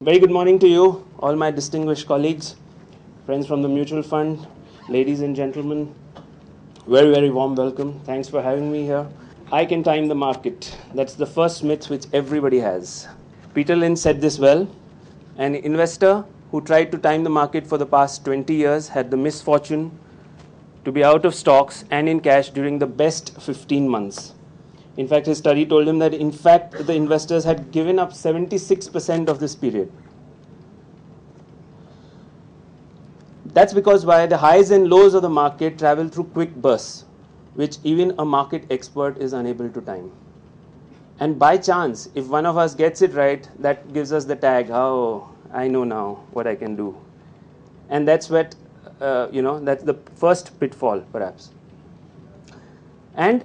Very good morning to you, all my distinguished colleagues, friends from the mutual fund, ladies and gentlemen. Very, very warm welcome. Thanks for having me here. I can time the market. That's the first myth which everybody has. Peter Lynch said this well. An investor who tried to time the market for the past 20 years had the misfortune to be out of stocks and in cash during the best 15 months. In fact, his study told him that, in fact, the investors had given up 76% of this period. That's because why the highs and lows of the market travel through quick bursts, which even a market expert is unable to time. And by chance, if one of us gets it right, that gives us the tag, oh, I know now what I can do. And that's what, that's the first pitfall, perhaps. And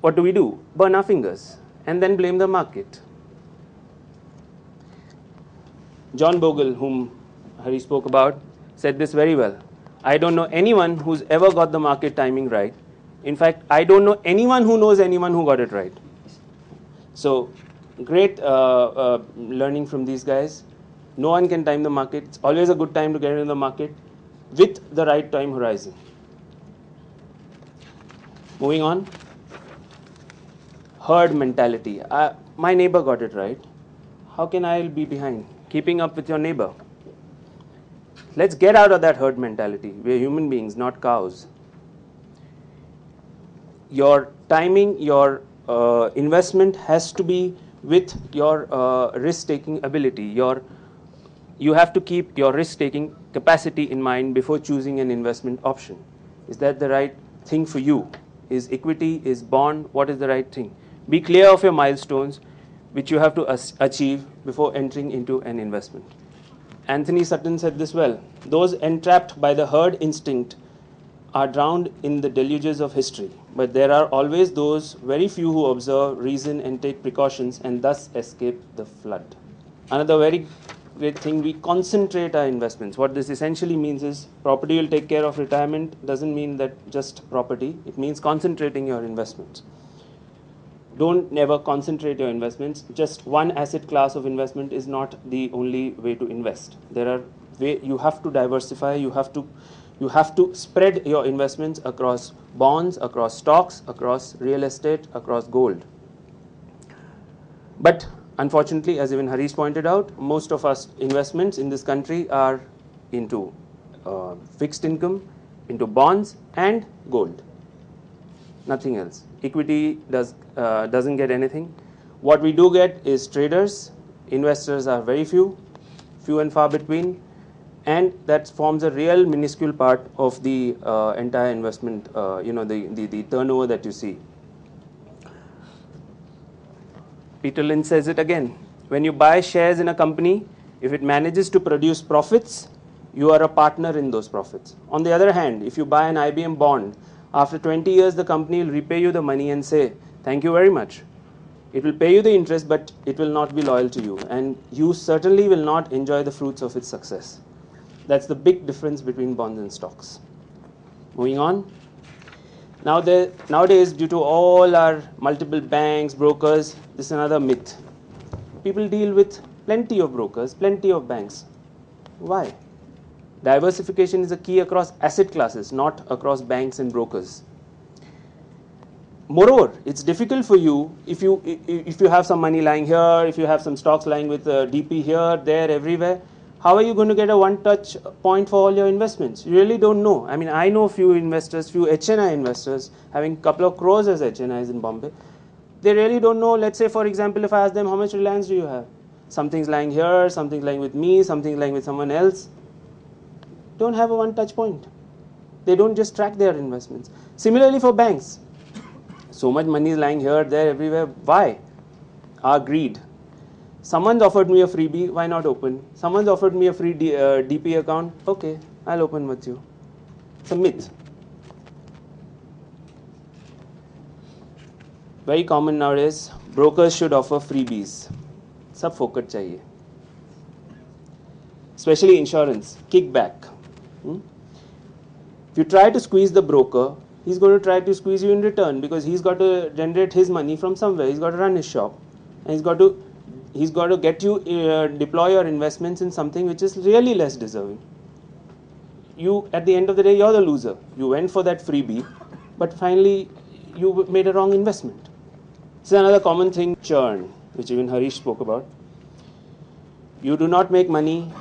what do? Burn our fingers and then blame the market. John Bogle, whom Hari spoke about, said this very well. I don't know anyone who's ever got the market timing right. In fact, I don't know anyone who knows anyone who got it right. So, great learning from these guys. No one can time the market. It's always a good time to get into the market with the right time horizon. Moving on. Herd mentality. My neighbor got it right. How can I be behind? Keeping up with your neighbor. Let's get out of that herd mentality. We're human beings, not cows. Your timing, your investment has to be with your risk-taking ability. You have to keep your risk-taking capacity in mind before choosing an investment option. Is that the right thing for you? Is equity, is bond, what is the right thing? Be clear of your milestones, which you have to achieve before entering into an investment. Anthony Sutton said this well. Those entrapped by the herd instinct are drowned in the deluges of history, but there are always those very few who observe, reason, and take precautions and thus escape the flood. Another very great thing, we concentrate our investments. What this essentially means is property will take care of retirement. Doesn't mean that just property. It means concentrating your investments. Don't never concentrate your investments. Just one asset class of investment is not the only way to invest. You have to diversify. You have to spread your investments across bonds, across stocks, across real estate, across gold. But unfortunately, as even Harish pointed out, most of our investments in this country are into fixed income, into bonds and gold. Nothing else. Equity doesn't get anything. What we do get is traders. Investors are very few and far between, and that forms a real minuscule part of the entire investment. The turnover that you see. Peter Lynch says it again. When you buy shares in a company, if it manages to produce profits, you are a partner in those profits. On the other hand, if you buy an IBM bond, after 20 years, the company will repay you the money and say, thank you very much. It will pay you the interest, but it will not be loyal to you. And you certainly will not enjoy the fruits of its success. That's the big difference between bonds and stocks. Moving on. Nowadays, due to all our multiple banks, brokers, this is another myth. People deal with plenty of brokers, plenty of banks. Why? Diversification is a key across asset classes, not across banks and brokers. Moreover, it's difficult for you if you have some money lying here, if you have some stocks lying with DP here, there, everywhere. How are you going to get a one-touch point for all your investments? You really don't know. I mean, I know a few investors, few HNI investors, having a couple of crores as HNIs in Bombay. They really don't know. Let's say, for example, if I ask them, how much Reliance do you have? Something's lying here, something's lying with me, something's lying with someone else. Don't have a one-touch point. They don't just track their investments. Similarly for banks. So much money is lying here, there, everywhere. Why? Our greed. Someone's offered me a freebie, why not open? Someone's offered me a free DP account, okay, I'll open with you. It's a myth. Very common nowadays, brokers should offer freebies. Sab fokat chahiye. Especially insurance, kickback. If you try to squeeze the broker, he's going to try to squeeze you in return because he's got to generate his money from somewhere. He's got to run his shop and he's got to He's got to get you deploy your investments in something which is really less deserving. You, at the end of the day, you're the loser. You went for that freebie, but finally you made a wrong investment. This is another common thing, churn, which even Harish spoke about. You do not make money,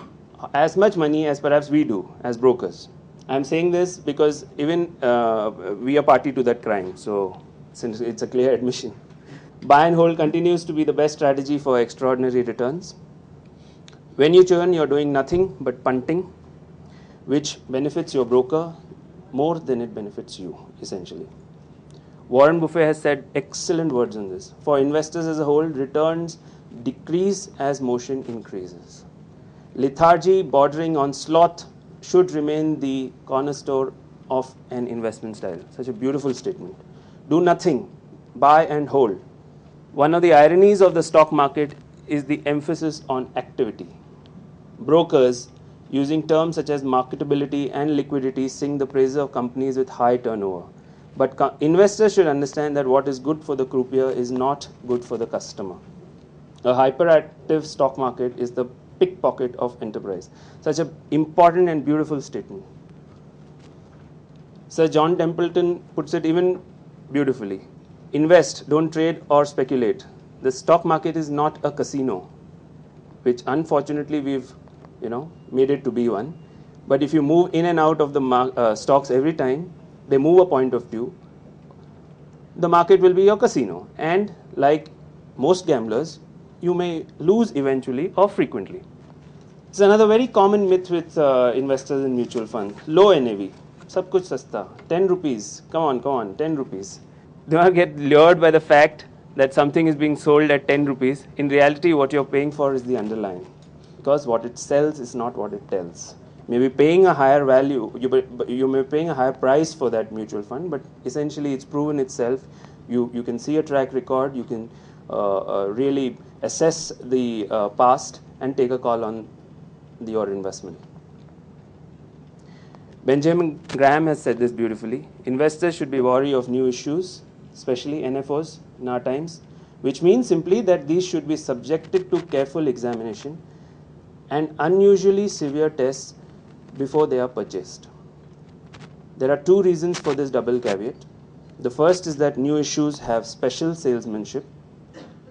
as much money as perhaps we do as brokers. I'm saying this because even we are party to that crime, so since it's a clear admission. Buy and hold continues to be the best strategy for extraordinary returns. When you churn, you're doing nothing but punting, which benefits your broker more than it benefits you, essentially. Warren Buffett has said excellent words on this. For investors as a whole, returns decrease as motion increases. Lethargy bordering on sloth should remain the cornerstone of an investment style. Such a beautiful statement. Do nothing, buy and hold. One of the ironies of the stock market is the emphasis on activity. Brokers, using terms such as marketability and liquidity, sing the praises of companies with high turnover. But investors should understand that what is good for the croupier is not good for the customer. A hyperactive stock market is the pickpocket of enterprise. Such an important and beautiful statement. Sir John Templeton puts it even beautifully. Invest, don't trade or speculate. The stock market is not a casino, which unfortunately we've made it to be one. But if you move in and out of the stocks every time they move a point of view, the market will be your casino. And like most gamblers, you may lose eventually or frequently. It's another very common myth with investors in mutual funds. Low NAV, sab kuch sasta, 10 rupees, come on, 10 rupees. Do not get lured by the fact that something is being sold at 10 rupees. In reality, what you're paying for is the underlying. Because what it sells is not what it tells. You may be paying a higher value, you may be paying a higher price for that mutual fund, but essentially it's proven itself. You can see a track record, you can really assess the past and take a call on your investment. Benjamin Graham has said this beautifully. Investors should be wary of new issues, especially NFOs in our times, which means simply that these should be subjected to careful examination and unusually severe tests before they are purchased. There are two reasons for this double caveat. The first is that new issues have special salesmanship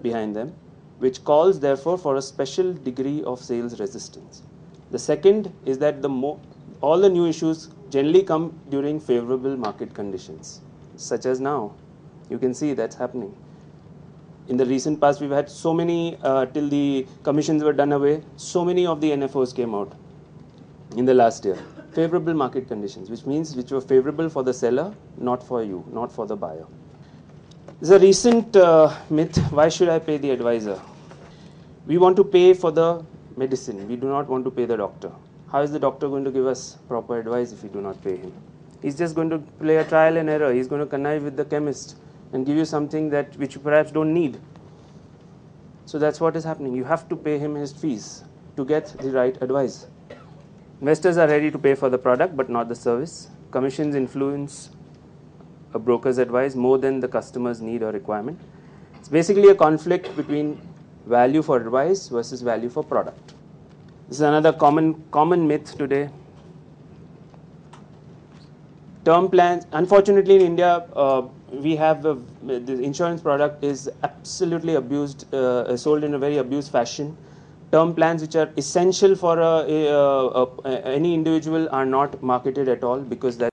behind them, which calls therefore for a special degree of sales resistance. The second is that all the new issues generally come during favorable market conditions, such as now. You can see that's happening. In the recent past, we've had so many, till the commissions were done away, so many of the NFOs came out in the last year. Favorable market conditions, which were favorable for the seller, not for you, not for the buyer. There's a recent myth, why should I pay the advisor? We want to pay for the medicine, we do not want to pay the doctor. How is the doctor going to give us proper advice if we do not pay him? He's just going to play a trial and error. He's going to connive with the chemist and give you something which you perhaps don't need. So that's what is happening. You have to pay him his fees to get the right advice. Investors are ready to pay for the product but not the service. Commissions influence a broker's advice more than the customer's need or requirement. It's basically a conflict between value for advice versus value for product. This is another common myth today. Term plans, unfortunately in India, we have the insurance product is absolutely abused, sold in a very abused fashion. Term plans which are essential for any individual are not marketed at all because that